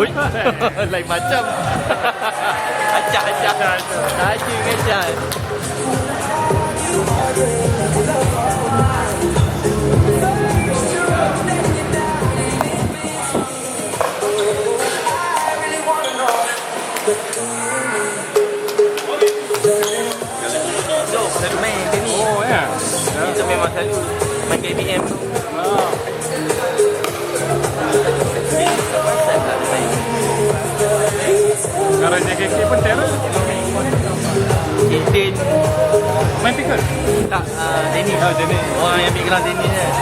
Ui, lain macam. Acak. Saja kacak. Selalu main ke ni. Oh ya. Itu memang selalu main KBM tu. Garanya KK pun terus. Din Main pikul. tak Dennis. Oh, Dennis. Orang yang ambil gelar Dennis kan.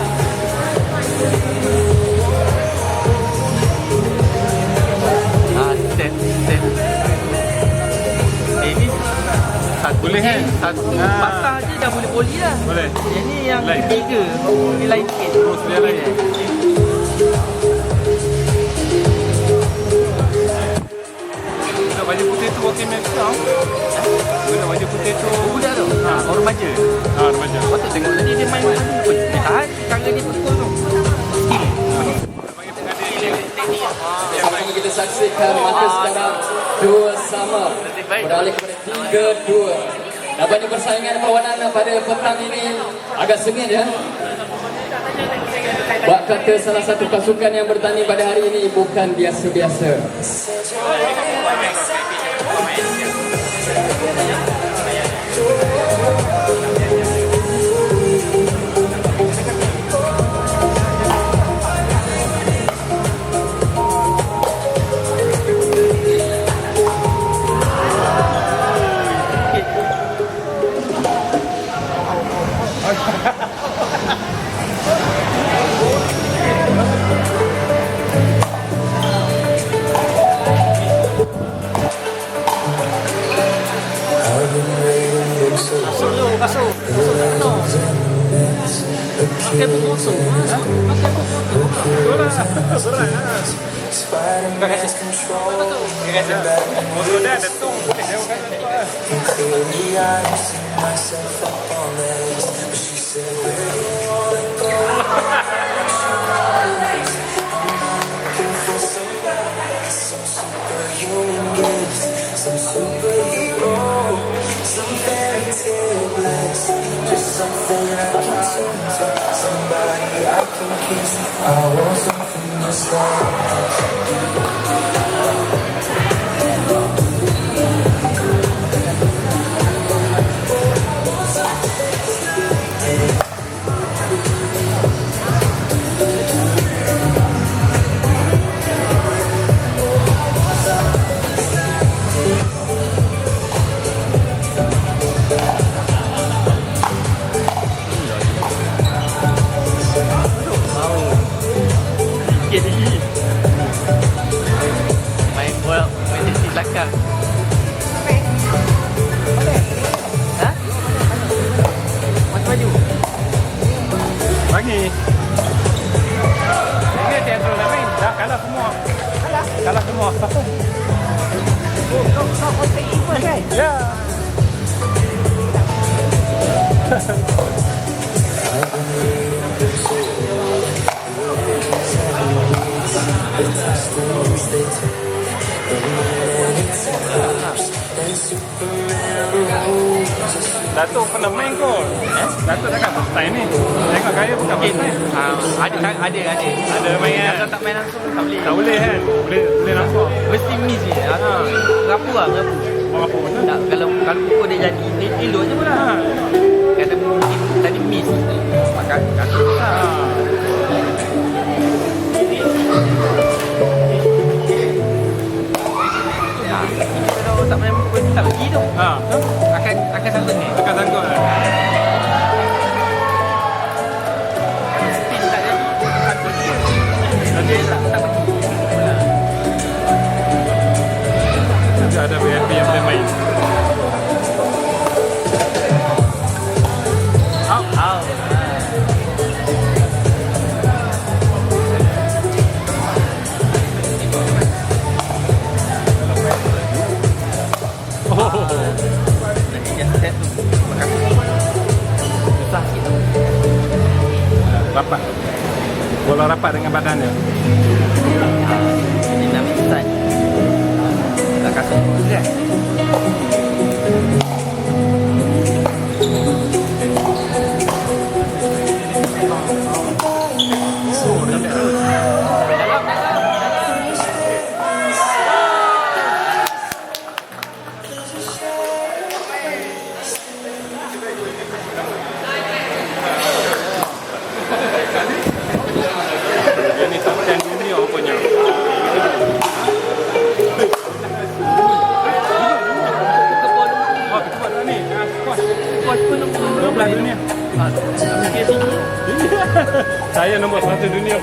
Set Dennis satu Boleh, je, kan? satu patah je dah boleh poli lah. Boleh. Yang ni yang Lain. ketiga. Dia lain sikit. Terus dia lain. Budak baju putih tu okey main sekarang. Budak baju putih tu. Budak tu orang remaja. Remaja. Patut tengok tadi dia main dia tahan tangan dia betul tu. Sekarang kita saksikan maka sekarang 2-2 beralih kepada 3-2. Nampaknya persaingan perlawanan pada petang ini agak sengit ya. Bak kata salah satu pasukan yang bertanding pada hari ini bukan biasa-biasa. Masuk. Pakai pokok kosong. Pakai pokok Motor dia ada tong. Boleh jauh kan? main bola, main di belakang. Ha? Masuk baju. Bagi. Ini dia tu nak main. Dah kalah semua. Kalah semua. Kau kontak equal kan? Ya. Datuk pernah main kot. Datuk takkan first time ni. Tengok gaya bukan first time. Ada. Ada main kan? Kalau tak main langsung tak boleh. Tak boleh kan? Boleh nampak. Mesti miss je. Rapu. Orang apa betul? Tak, kalau pukul dia jadi, dia elok je pun lah. Kata mungkin tadi miss. Maka kata kalau tak main pukul tak lagi tu. Akan sangkut ni. Takkan sangkut lah. Spin tak jadi. Sangkut je. Tapi tak pergi. Nanti ada VIP yang boleh main. Out. Nanti dia set tu. Susah sikit tu. Rapat. Bola rapat dengan badannya. Dinamik start.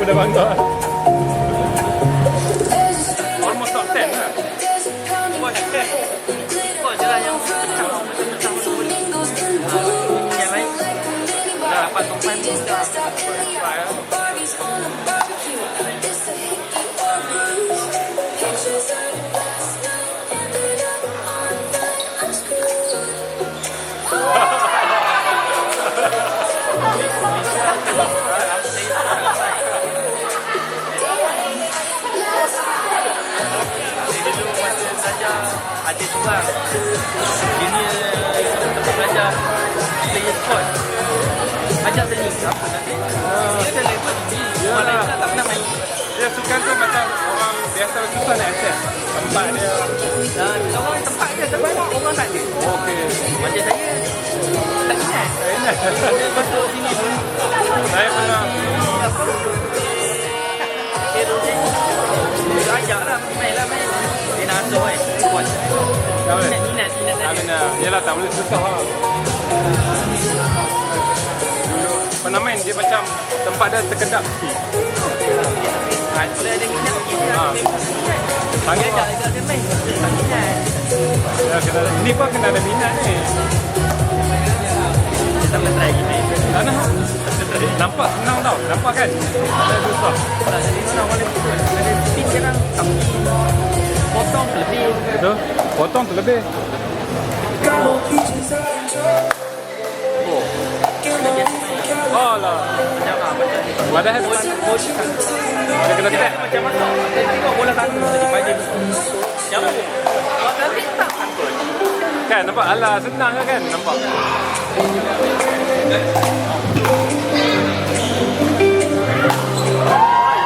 daripada Bangor. Almost top 10 lah. Kau je lah yang macam yang lain dah dapat tumpan ni dah. Ada juga ini tempat belajar player sport ajak training apa nanti dia ada level tinggi malah tak pernah main Dia sukan tu macam orang biasa susah nak access tempat dia. dan orang tempat dia terbanyak orang tak ada Okey. macam saya tak ingat dia masuk sini pun Saya pernah dia ajak lah main dia nak asuh buat tak boleh. minat Tak boleh. Yelah tak boleh susah lah. Pernah main dia macam tempat dia terkedap sikit. boleh ada minat pergi dia Panggil dia lah. ajak dia main tak minat Ya, ini pun kena ada minat ni. dia tak boleh try lagi main Tak nak. Nampak senang tau. Nampak kan? Tak susah. tak jadi orang boleh ada speed sekarang tapi potong lebih Betul? Potong terlebih. Oh lah. Padahal dia kena tap. macam mana dia tengok bola tangan jadi majin jauh tapi tak takut Kan nampak alah senang kan? Nampak.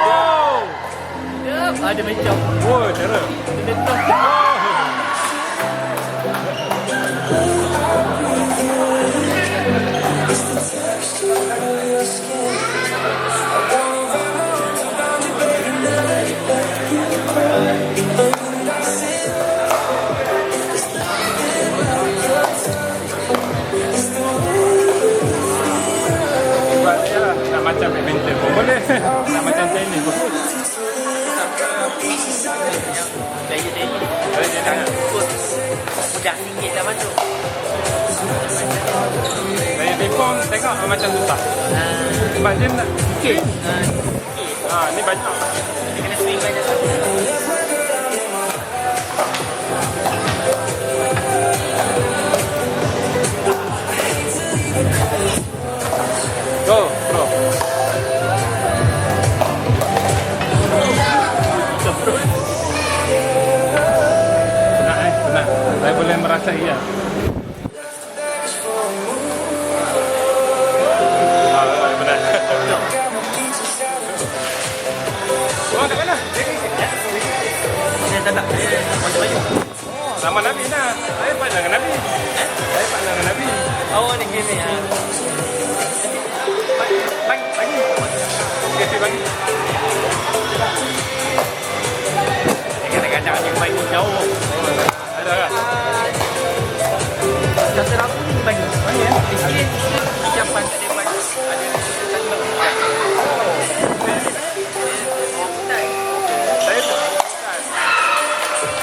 Wow. ada macam Wow, cara. dia betul Nak macam badminton pun boleh. Nak macam tenis pun. daya dia ni Dia jangan. budak ringgit dah masuk Saya pingpong tengok macam susah. Sebab dia nak sikit ni banyak. dia kena swing banyak Go, bro. Senang senang. Saya boleh merasai ya. Benar. Oh, kat mana? dia tak macam-macam Nama Nabi lah. Saya partner dengan Nabi. Saya partner dengan Nabi. oh ni gini Pagi. Okey, pagi. kadang-kadang dia main jauh Ada kan? Kata aku ni bagi sikit siapan tak ada bagi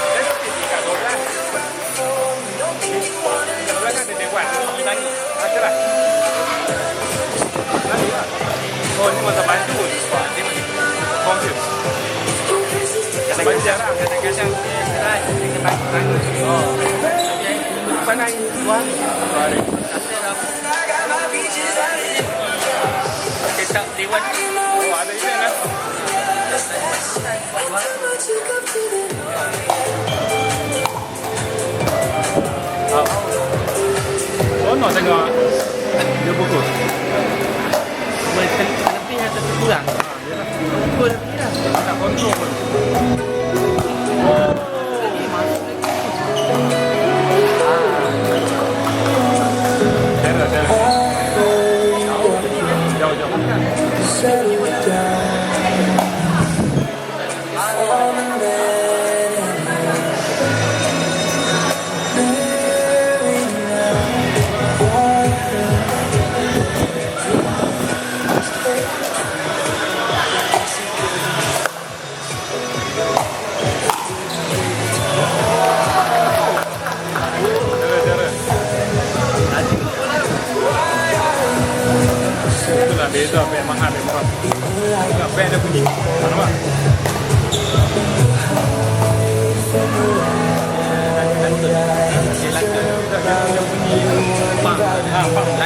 Saya pergi kat 12. Kat 12 kan ada dewan. Nangis. Macam lah. Nangis lah. Oh, ni masa bantu. Form dia. kadang-kadang kadang-kadang dia keras dia kena tangis Oh. pandai buat Baik. ketak dewan Oh, ada event lah. Oh, no tengok. Dia pukul. lebih atau kurang pukul lebih lah Tak kontrol pun. Jauh.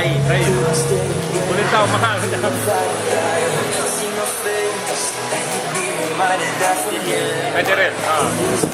Lain. Boleh tahu mahal tak? Ajaran.